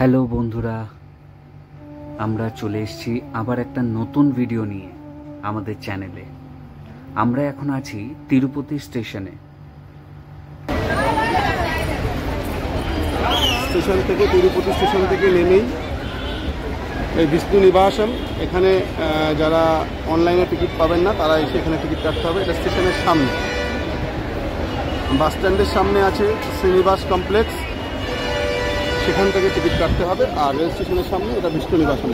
Hello বন্ধুরা, আমরা চলে এসেছি আবার একটা নতুন ভিডিও নিয়ে আমাদের চ্যানেলে। আমরা এখন আছি তিরুপতি স্টেশনে। তিরুপতি স্টেশন থেকে নেমেই এই বিষ্ণু নিবাসম, এখানে যারা অনলাইনে টিকিট পাবেন না তারা এসে এখানে টিকিট কাটতে হবে। এটা স্টেশনের সামনে, বাস স্ট্যান্ডের সামনে আছে শ্রীনিবাস কমপ্লেক্স, সেখান থেকে টিকিট কাটতে হবে। আর রেল স্টেশনের সামনে এটা বিষ্ণু নিবাসম।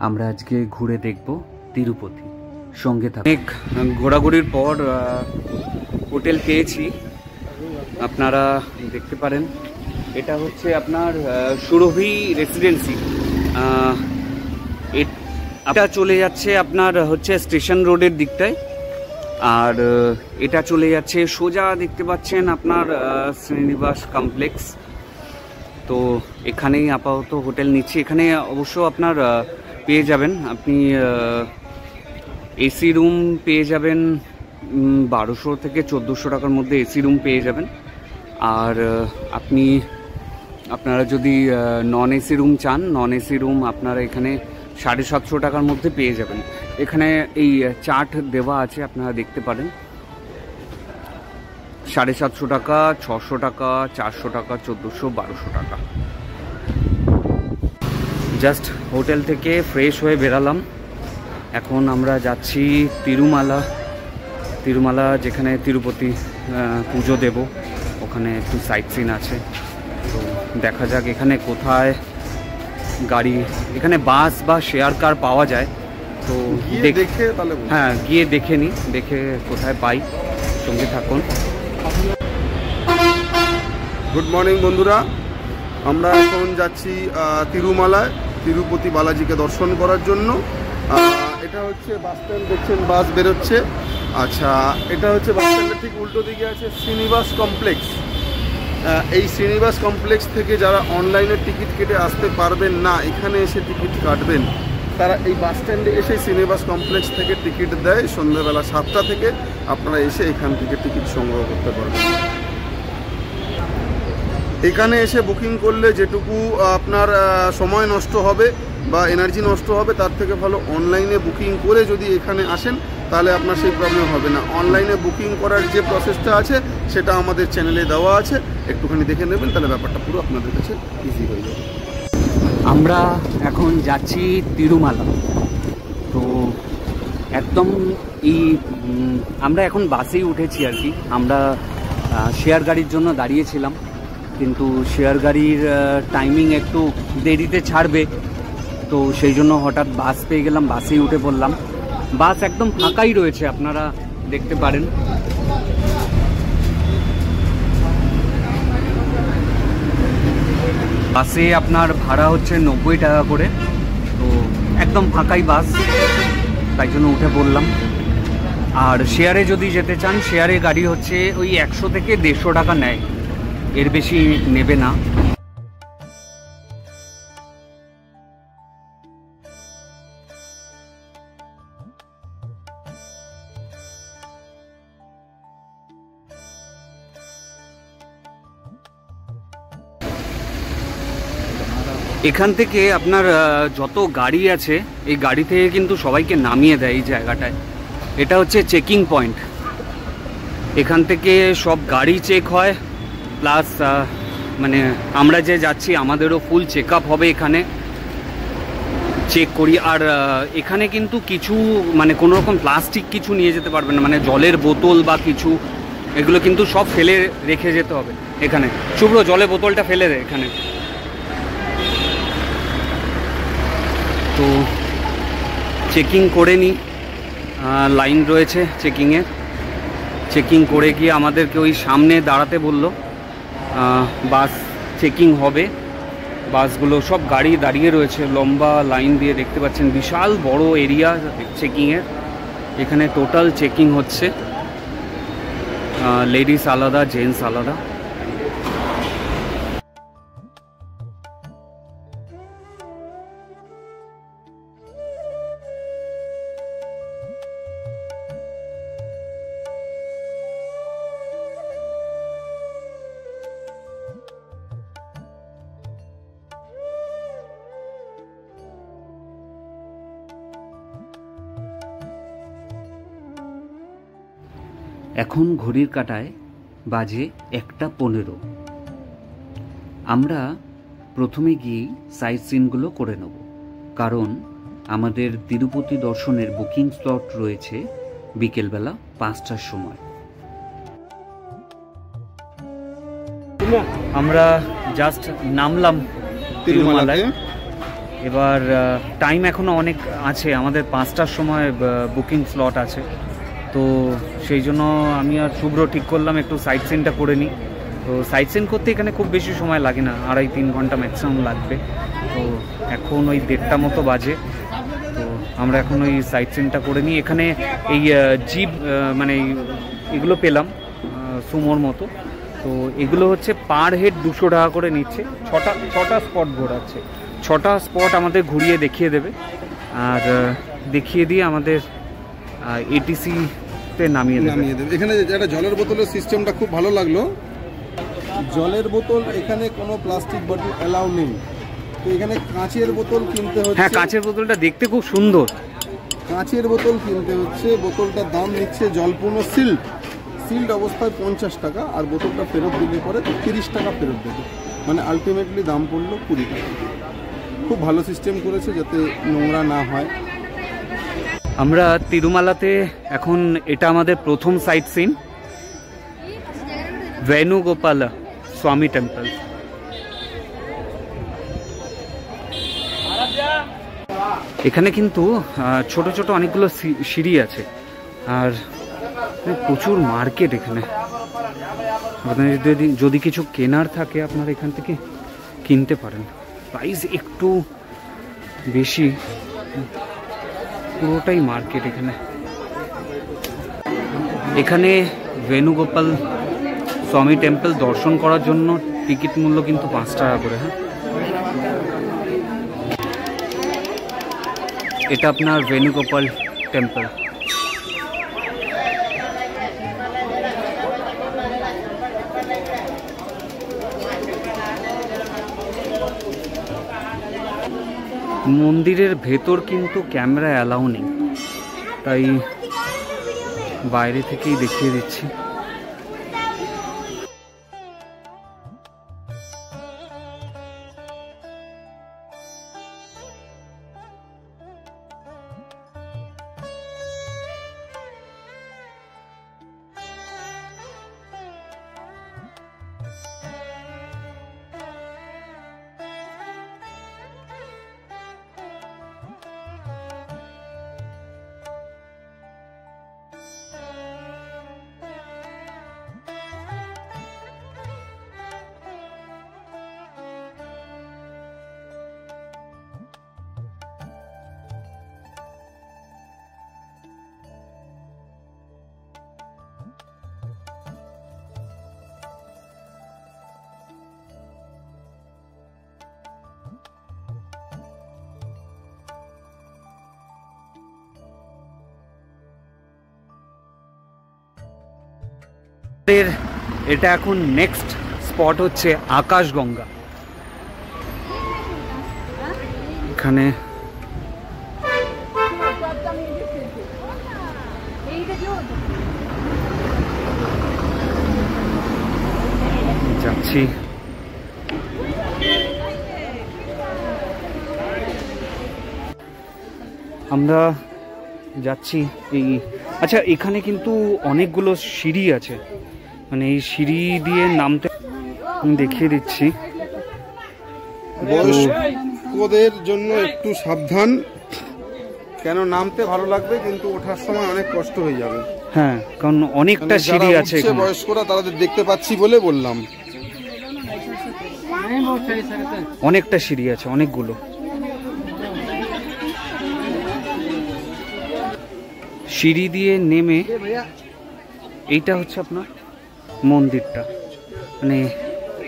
আমরা আজকে ঘুরে দেখব তিরুপতি, সঙ্গে থাকুন। অনেক ঘোরাঘুরির পর হোটেল পেয়েছি, আপনারা দেখতে পারেন। এটা হচ্ছে আপনার সুরভি রেসিডেন্সি। এটা চলে যাচ্ছে আপনার হচ্ছে স্টেশন রোডের দিকটায়, আর এটা চলে যাচ্ছে সোজা, দেখতে পাচ্ছেন আপনার শ্রীনিবাস কমপ্লেক্স। তো এখানেই আপাতত হোটেল নিচ্ছি। এখানে অবশ্য আপনার পেয়ে যাবেন, আপনি এসি রুম পেয়ে যাবেন 1200 থেকে 1400 টাকার মধ্যে এসি রুম পেয়ে যাবেন। আর আপনারা যদি নন এসি রুম চান, নন এসি রুম আপনারা এখানে 750 টাকার মধ্যে পেয়ে যাবেন। এখানে এই চার্ট দেওয়া আছে, আপনারা দেখতে পারেন। 750 টাকা, 600 টাকা, 400 টাকা, 1400, 1200 টাকা। জাস্ট হোটেল থেকে ফ্রেশ হয়ে বেরালাম। এখন আমরা যাচ্ছি তিরুমালা, যেখানে তিরুপতি পুজো দেব, ওখানে একটু সাইট সিন আছে। তো দেখা যাক এখানে কোথায় গাড়ি, এখানে বাস বা শেয়ার কার পাওয়া যায়। তো দেখে তাহলে হ্যাঁ, গিয়ে দেখে নিই, দেখে কোথায় পাই। সঙ্গে থাকুন। গুড মর্নিং বন্ধুরা, আমরা এখন যাচ্ছি তিরুমালায়, তিরুপতি বালাজিকে দর্শন করার জন্য। এটা হচ্ছে বাস স্ট্যান্ড, দেখছেন বাস বেরোচ্ছে। আচ্ছা, এটা হচ্ছে বাস স্ট্যান্ডের ঠিক উল্টো দিকে আছে শ্রীনিবাস কমপ্লেক্স। এই শ্রীনিবাস কমপ্লেক্স থেকে যারা অনলাইনে টিকিট কেটে আসতে পারবেন না, এখানে এসে টিকিট কাটবেন, তারা এই বাস স্ট্যান্ডে এসে শ্রীনিবাস কমপ্লেক্স থেকে টিকিট দেয়। সন্ধ্যাবেলা 7টা থেকে আপনারা এসে এখান থেকে টিকিট সংগ্রহ করতে পারবেন। এখানে এসে বুকিং করলে যেটুকু আপনার সময় নষ্ট হবে বা এনার্জি নষ্ট হবে, তার থেকে ভালো অনলাইনে বুকিং করে যদি এখানে আসেন তাহলে আপনার সেই প্রবলেম হবে না। অনলাইনে বুকিং করার যে প্রসেসটা আছে সেটা আমাদের চ্যানেলে দেওয়া আছে, একটুখানি দেখে নেবেন, তাহলে ব্যাপারটা পুরো আপনাদের কাছে ইজি হয়ে যাবে। আমরা এখন যাচ্ছি তিরুমালা। তো একদম আমরা এখন বাসেই উঠেছি আর কি। আমরা শেয়ার গাড়ির জন্য দাঁড়িয়েছিলাম, কিন্তু শেয়ার গাড়ির টাইমিং একটু দেরিতে ছাড়বে, তো সেই জন্য হঠাৎ বাস পেয়ে গেলাম, বাসেই উঠে পড়লাম। বাস একদম ফাঁকাই রয়েছে, আপনারা দেখতে পারেন। বাসে আপনার ভাড়া হচ্ছে 90 টাকা করে, তো একদম ফাঁকাই বাস, তাই জন্য উঠে পড়লাম। আর শেয়ারে যদি যেতে চান, শেয়ারে গাড়ি হচ্ছে ওই 100 থেকে 150 টাকা নেয়, এর বেশি নেবে না। এখান থেকে আপনার যত গাড়ি আছে, এই গাড়ি থেকে কিন্তু সবাইকে নামিয়ে দেয় এই জায়গাটায়। এটা হচ্ছে চেকিং পয়েন্ট। এখান থেকে সব গাড়ি চেক হয়, প্লাস মানে আমরা যে যাচ্ছি আমাদেরও ফুল চেক আপ হবে, এখানে চেক করি। আর এখানে কিন্তু কিছু মানে কোনো রকম প্লাস্টিক কিছু নিয়ে যেতে পারবেন না, মানে জলের বোতল বা কিছু, এগুলো কিন্তু সব ফেলে রেখে যেতে হবে এখানে। শুভ্র, জলের বোতলটা ফেলে দে এখানে। তো চেকিং করে নিই, লাইন রয়েছে চেকিংয়ের। চেকিং করে গিয়ে আমাদেরকে ওই সামনে দাঁড়াতে বললো, বাস চেকিং হবে। বাসগুলো সব গাড়ি দাঁড়িয়ে রয়েছে লম্বা লাইন দিয়ে, দেখতে পাচ্ছেন বিশাল বড় এরিয়া চেকিংয়ের। এখানে টোটাল চেকিং হচ্ছে, লেডিস আলাদা, জেন্টস আলাদা। এখন ঘড়ির কাঁটায় বাজে 1:15। আমরা প্রথমে গিয়ে সাইট সিনগুলো করে নেব, কারণ আমাদের তিরুপতি দর্শনের বুকিং স্লট রয়েছে বিকেলবেলা 5টার সময়। আমরা জাস্ট নামলাম তিরুমালায়। এবার টাইম এখনো অনেক আছে, আমাদের 5টার সময় বুকিং স্লট আছে, তো সেই জন্য আমি আর শুভ্র ঠিক করলাম একটু সাইট সিনটা করে নিই। তো সাইট সিন করতে এখানে খুব বেশি সময় লাগে না, 2.5-3 ঘন্টা ম্যাক্সিমাম লাগবে। তো এখন ওই 1:30 মতো বাজে, তো আমরা এখন ওই সাইট সিনটা করে নিই। এখানে এই জিপ মানে এগুলো পেলাম সুমোর মতো, তো এগুলো হচ্ছে পার হেড 200 টাকা করে নিচ্ছে। ছটা স্পট ঘোরাচ্ছে, 6টা স্পট আমাদের ঘুরিয়ে দেখিয়ে দেবে, আর দেখিয়ে দিয়ে আমাদের এটিসিতে নামিয়ে দেবে। এখানে একটা জলের বোতলের সিস্টেমটা খুব ভালো লাগলো। জলের বোতল এখানে কোনো প্লাস্টিক বটল অ্যালাউ নেই, তো এখানে কাঁচের বোতল কিনতে হচ্ছে। হ্যাঁ, কাঁচের বোতলটা দেখতে খুব সুন্দর। কাঁচের বোতল কিনতে হচ্ছে, বোতলটার দাম নিচ্ছে জলপূর্ণ সিল্ড অবস্থায় 50 টাকা, আর বোতলটা ফেরত দিলে পরে 30 টাকা ফেরত দেবে, মানে আলটিমেটলি দাম পড়লো 20 টাকা। খুব ভালো সিস্টেম করেছে যাতে নোংরা না হয়। আমরা তিরুমালাতে এখন, এটা আমাদের প্রথম সাইট সিন, ভেনুগোপাল স্বামী টেম্পল। এখানে কিন্তু ছোট ছোট অনেকগুলো সিঁড়ি আছে, আর প্রচুর মার্কেট এখানে। আপনার যদি কিছু কেনার থাকে আপনারা এখান থেকে কিনতে পারেন। প্রাইস একটু বেশি, পুরোটাই মার্কেট এখানে। এখানে ভেনুগোপাল স্বামী টেম্পল দর্শন করার জন্য টিকিট মূল্য কিন্তু 5 টাকা করে। হ্যাঁ, এটা আপনার ভেনুগোপাল টেম্পল। মন্দিরের ভেতর কিন্তু ক্যামেরা অ্যালাউ নেই, তাই বাইরে থেকেই দেখিয়ে দিচ্ছি। এটা এখন নেক্সট স্পট হচ্ছে আকাশগঙ্গা। এখানে যাচ্ছি। আমরা যাচ্ছি এই, আচ্ছা এখানে কিন্তু অনেকগুলো সিঁড়ি আছে, মানে এই সিঁড়ি দিয়ে নামতে দেখিয়ে দিচ্ছি। বয়স্কদের জন্য একটু সাবধান, কেন নামতে ভালো লাগবে কিন্তু ওঠার সময় অনেক কষ্ট হয়ে যাবে। হ্যাঁ, কারণ অনেকটা সিঁড়ি আছে এখানে। বয়স্করা তাদের দেখতে পাচ্ছি বলে বললাম, অনেকটা সিঁড়ি আছে, অনেকগুলো। সিঁড়ি দিয়ে নেমে এইটা হচ্ছে আপনার মন্দিরটা, মানে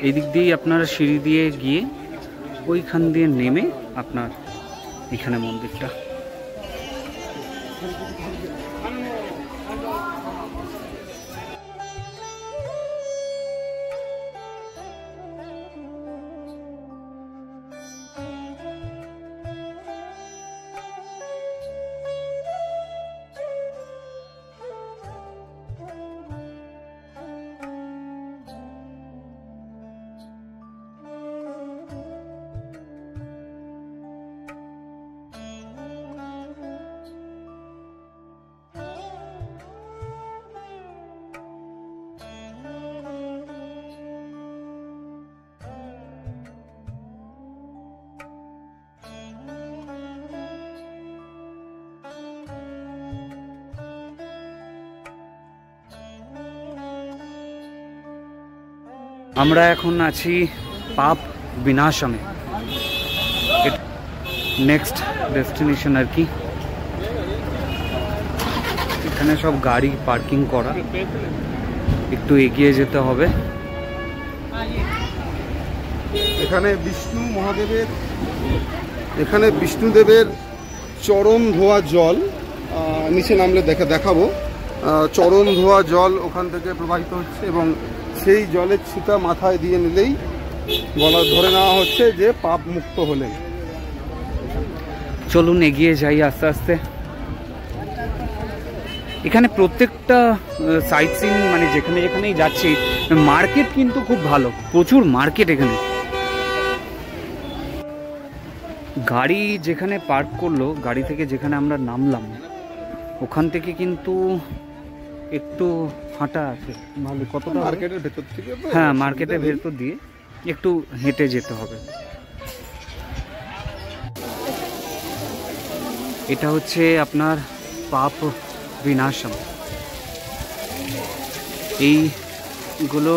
এই দিক দিয়েই আপনারা সিঁড়ি দিয়ে গিয়ে ওইখান দিয়ে নেমে আপনার এখানে মন্দিরটা। আমরা এখন আছি পাপ বিনাশমে, নেক্সট ডেস্টিনেশন আর কি। এখানে সব গাড়ি পার্কিং করা, একটু এগিয়ে যেতে হবে। এখানে বিষ্ণুদেবের চরণ ধোয়া জল, নিচে নামলে দেখাবো। চরণ ধোয়া জল ওখান থেকে প্রবাহিত হচ্ছে এবং সেই জলের ছিটা মাথায় দিয়ে নিলেই বলা ধরে নেওয়া হচ্ছে যে পাপ মুক্ত হলেন। চলুন এগিয়ে যাই আস্তে আস্তে। এখানে প্রত্যেকটা সাইট সিন মানে যেখানে যেখানেই যাচ্ছি, মার্কেট কিন্তু খুব ভালো, প্রচুর মার্কেট এখানে। গাড়ি যেখানে পার্ক করলো, গাড়ি থেকে যেখানে আমরা নামলাম ওখান থেকে কিন্তু একটু হাঁটা আছে ভালো। কতটা মার্কেটের ভেতর থেকে? হ্যাঁ, মার্কেটের ভেতর দিয়ে একটু হেঁটে যেতে হবে। এটা হচ্ছে আপনার পাপ বিনাশম। এইগুলো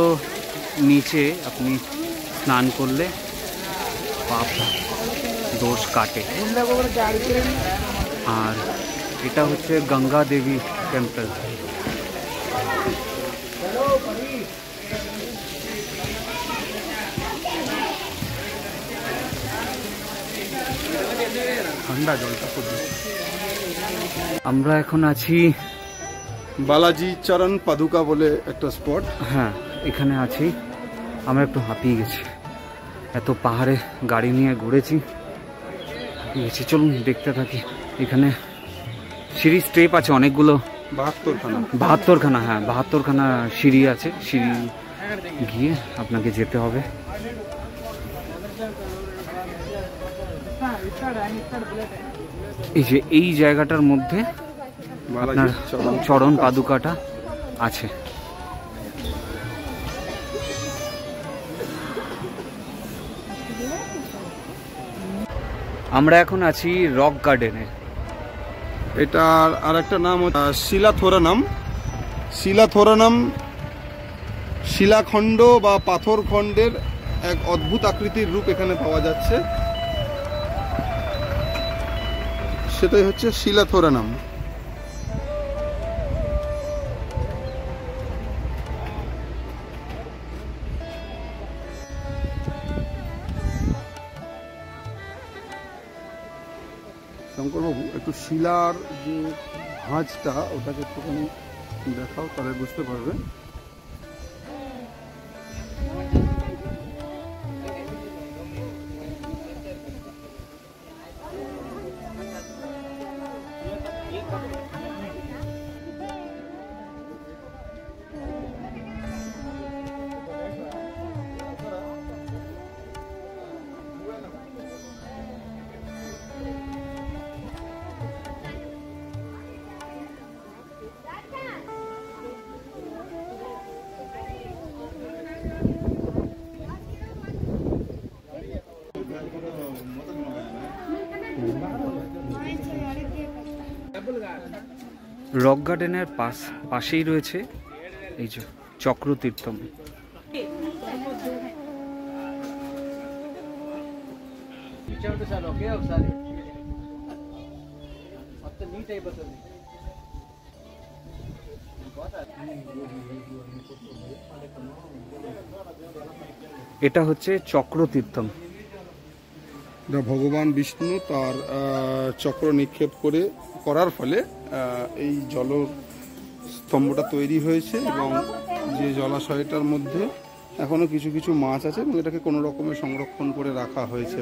নিচে আপনি স্নান করলে পাপ দোষ কাটে। আর এটা হচ্ছে গঙ্গা দেবী টেম্পল। ঠান্ডা জলটা খুব। আমরা এখন আছি বালাজি চরণ পাদুকা বলে একটা স্পট। হ্যাঁ, এখানে আছি। আমরা একটু হাঁপিয়ে গেছি, এত পাহাড়ে গাড়ি নিয়ে ঘুরেছি, হাঁপিয়ে গেছি। চলুন দেখতে থাকি। এখানে সিঁড়ি স্টেপ আছে অনেকগুলো, 72খানা। হ্যাঁ, 72খানা সিঁড়ি আছে। সিঁড়ি গিয়ে আপনাকে যেতে হবে। এই যে এই জায়গাটার মধ্যে আপনার চরণ পাদুকাটা আছে। আমরা এখন আছি রক গার্ডেনে। এটার আর একটা নাম হচ্ছে শিলাথোরানাম। শিলাথোরানাম শিলাখণ্ড বা পাথর খণ্ডের এক অদ্ভুত আকৃতির রূপ এখানে পাওয়া যাচ্ছে, সেটাই হচ্ছে শিলাথোরানাম। শঙ্করবাবু, একটু শিলার যে ভাঁজটা ওটাকে একটুখানি দেখাও, তাহলে বুঝতে পারবে। রক গার্ডেনের পাশেই রয়েছে এই যে চক্রতীর্থম। এটা হচ্ছে চক্রতীর্থম। ভগবান বিষ্ণু তার চক্র নিক্ষেপ করার ফলে এই জলস্তম্ভটা তৈরি হয়েছে এবং যে জলাশয়টার মধ্যে এখনো কিছু কিছু মাছ আছে এবং এটাকে কোনো রকমের সংরক্ষণ করে রাখা হয়েছে।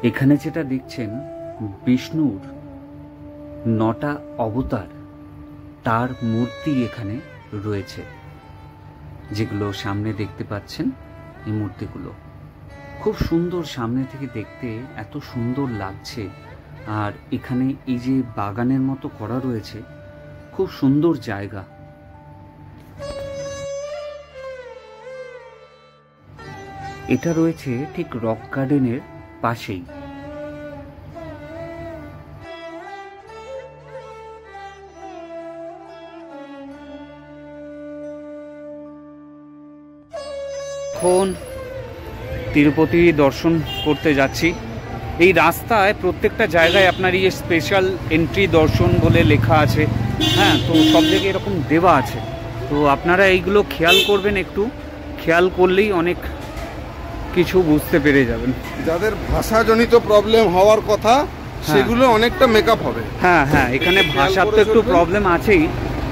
এখানে যেটা দেখছেন বিষ্ণুর 9টা অবতার, তার মূর্তি এখানে রয়েছে, যেগুলো সামনে দেখতে পাচ্ছেন এই মূর্তিগুলো। খুব সুন্দর, সামনে থেকে দেখতে এত সুন্দর লাগছে। আর এখানে এই যে বাগানের মতো করা রয়েছে, খুব সুন্দর জায়গা। এটা রয়েছে ঠিক রক গার্ডেনের পাশেই। এখন তিরুপতি দর্শন করতে যাচ্ছি। এই রাস্তায় প্রত্যেকটা জায়গায় আপনার এই স্পেশাল এন্ট্রি দর্শন বলে লেখা আছে। হ্যাঁ, তো সব জায়গায় এরকম দেওয়া আছে, তো আপনারা এইগুলো খেয়াল করবেন, একটু খেয়াল করলেই অনেক কিছু বুঝতে পেরে যাবেন। যাদের ভাষাজনিত প্রবলেম হওয়ার কথা সেগুলো অনেকটা মেকআপ হবে। হ্যাঁ হ্যাঁ, এখানে ভাষার তো একটু প্রবলেম আছেই,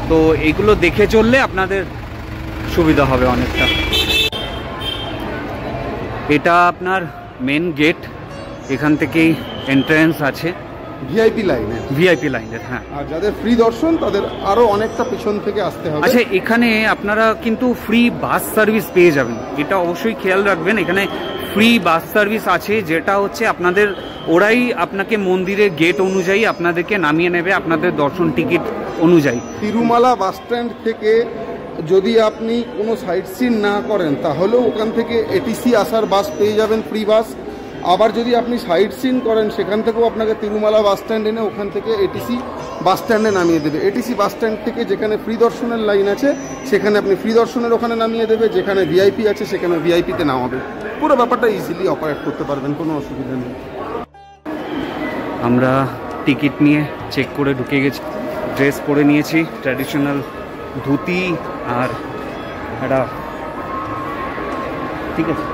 তো এগুলো দেখে চললে আপনাদের সুবিধা হবে অনেকটা। এটা আপনার মেন গেট, এখান থেকেই এন্ট্রান্স আছে ভিআইপি লাইনের। হ্যাঁ, আর যাদের ফ্রি দর্শন তাদের আরো অনেকটা পিছন থেকে আসতে হবে। আচ্ছা, এখানে আপনারা কিন্তু ফ্রি বাস সার্ভিস পেয়ে যাবেন, এটা অবশ্যই খেয়াল রাখবেন। এখানে ফ্রি বাস সার্ভিস আছে, যেটা হচ্ছে আপনাদের ওরাই আপনাকে মন্দিরের গেট অনুযায়ী আপনাদেরকে নামিয়ে নেবে আপনাদের দর্শন টিকিট অনুযায়ী। তিরুমালা বাস স্ট্যান্ড থেকে যদি আপনি কোনো সাইট সিন না করেন তাহলেও ওখান থেকে এটিসি আসার বাস পেয়ে যাবেন, ফ্রি বাস। আবার যদি আপনি সাইট সিন করেন সেখান থেকেও আপনাকে তিরুমালা বাস স্ট্যান্ড এনে ওখান থেকে এটিসি বাস স্ট্যান্ডে নামিয়ে দেবে। এটিসি বাস স্ট্যান্ড থেকে যেখানে ফ্রি দর্শনের লাইন আছে সেখানে আপনি ফ্রি দর্শনের ওখানে নামিয়ে দেবে, যেখানে ভিআইপি আছে সেখানে ভিআইপিতে নামাবে। পুরো ব্যাপারটা ইজিলি অপারেট করতে পারবেন, কোনো অসুবিধা নেই। আমরা টিকিট নিয়ে চেক করে ঢুকে গেছি, ড্রেস পরে নিয়েছি, ট্র্যাডিশনাল ধুতি আর একটা, ঠিক আছে,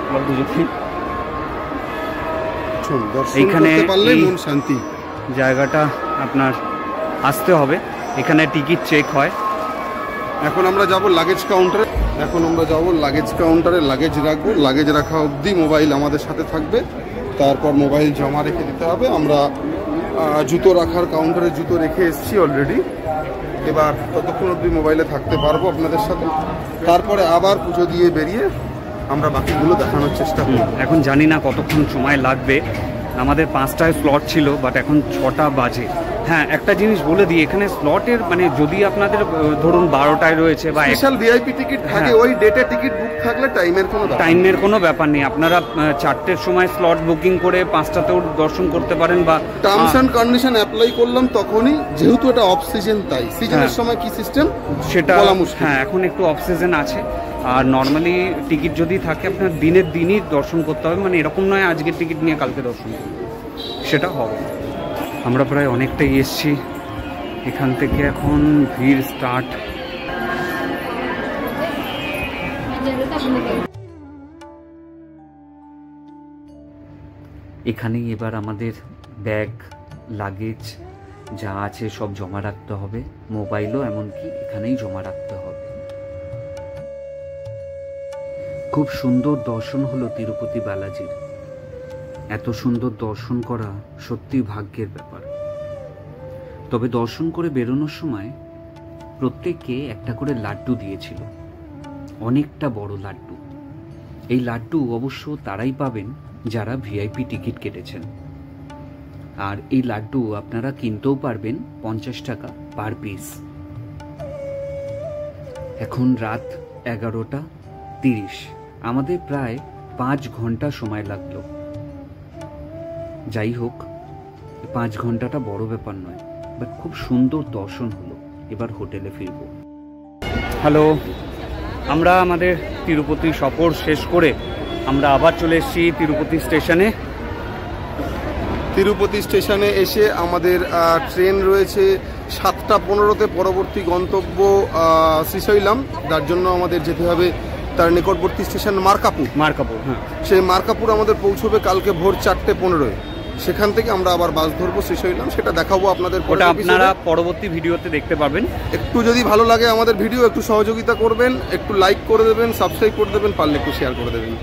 এইখানে শান্তি জায়গাটা আপনার আসতে হবে, এখানে টিকিট চেক হয়। এখন আমরা যাব লাগেজ কাউন্টারে। লাগেজ রাখবো, লাগেজ রাখা অবধি মোবাইল আমাদের সাথে থাকবে, তারপর মোবাইল জমা রেখে দিতে হবে। আমরা জুতো রাখার কাউন্টারে জুতো রেখে এসেছি অলরেডি, এবার ততক্ষণ অবধি মোবাইলে থাকতে পারবো আপনাদের সাথে। তারপরে আবার পুজো দিয়ে বেরিয়ে আমরা বাকিগুলো দেখানোর চেষ্টা করি। এখন জানি না কতক্ষণ সময় লাগবে, আমাদের 5টায় স্লট ছিল, বাট এখন 6টা বাজে। হ্যাঁ, একটা জিনিস বলে দিই, এখানে স্লটের মানে যদি আপনাদের ধরুন 12টায় রয়েছে বা স্পেশাল ভিআইপি টিকিট থাকে, ওই ডেটে টিকিট বুক থাকলে টাইমের কোনো ব্যাপার নেই। আপনারা 4টের সময় স্লট বুকিং করে 5টাতেও দর্শন করতে পারেন, বা টার্মস অ্যান্ড কন্ডিশন অ্যাপ্লাই করলাম তখনই, যেহেতু এটা অফ সিজন, তাই সিজনের সময় কি সিস্টেম সেটা বলা মুশকিল। হ্যাঁ, এখন একটু অফ সিজন আছে। আর নর্মালি টিকিট যদি থাকে আপনার দিনের দিনই দর্শন করতে হবে, মানে এরকম নয় আজকের টিকিট নিয়ে কালকে দর্শন করবে, সেটা হবে। আমরা প্রায় অনেকটাই এসছি, এখান থেকে এখন ভিড় স্টার্ট। এখানেই এবার আমাদের ব্যাগ, লাগেজ যা আছে সব জমা রাখতে হবে, মোবাইলও এমনকি এখানেই জমা রাখতে হবে। খুব সুন্দর দর্শন হলো তিরুপতি বালাজির। এত সুন্দর দর্শন করা সত্যি ভাগ্যের ব্যাপার। তবে দর্শন করে বেরোনোর সময় প্রত্যেককে একটা করে লাড্ডু দিয়েছিল, অনেকটা বড় লাড্ডু। এই লাড্ডু অবশ্য তারাই পাবেন যারা ভিআইপি টিকিট কেটেছেন। আর এই লাড্ডু আপনারা কিনতেও পারবেন 50 টাকা পার পিস। এখন রাত 11:30, আমাদের প্রায় 5 ঘন্টা সময় লাগলো। যাই হোক, 5 ঘন্টাটা বড় ব্যাপার নয়, বাট খুব সুন্দর দর্শন হলো। এবার হোটেলে ফিরব। হ্যালো, আমরা আমাদের তিরুপতি সফর শেষ করে আমরা আবার চলে এসেছি তিরুপতি স্টেশনে। তিরুপতি স্টেশনে এসে আমাদের ট্রেন রয়েছে 7:15-তে, পরবর্তী গন্তব্য শ্রীশৈলাম, যার জন্য আমাদের যেতে হবে তার নিকটবর্তী স্টেশন মার্কাপুর। হ্যাঁ, সেই মার্কাপুর আমাদের পৌঁছবে কালকে ভোর 4:15-এ। সেখান থেকে আমরা আবার বাস ধরবো শ্রীশৈলাম, সেটা দেখাবো আপনাদের। ওটা আপনারা পরবর্তী ভিডিওতে দেখতে পাবেন। একটু যদি ভালো লাগে আমাদের ভিডিও, একটু সহযোগিতা করবেন, একটু লাইক করে দেবেন, সাবস্ক্রাইব করে দেবেন, পারলে একটু শেয়ার করে দেবেন।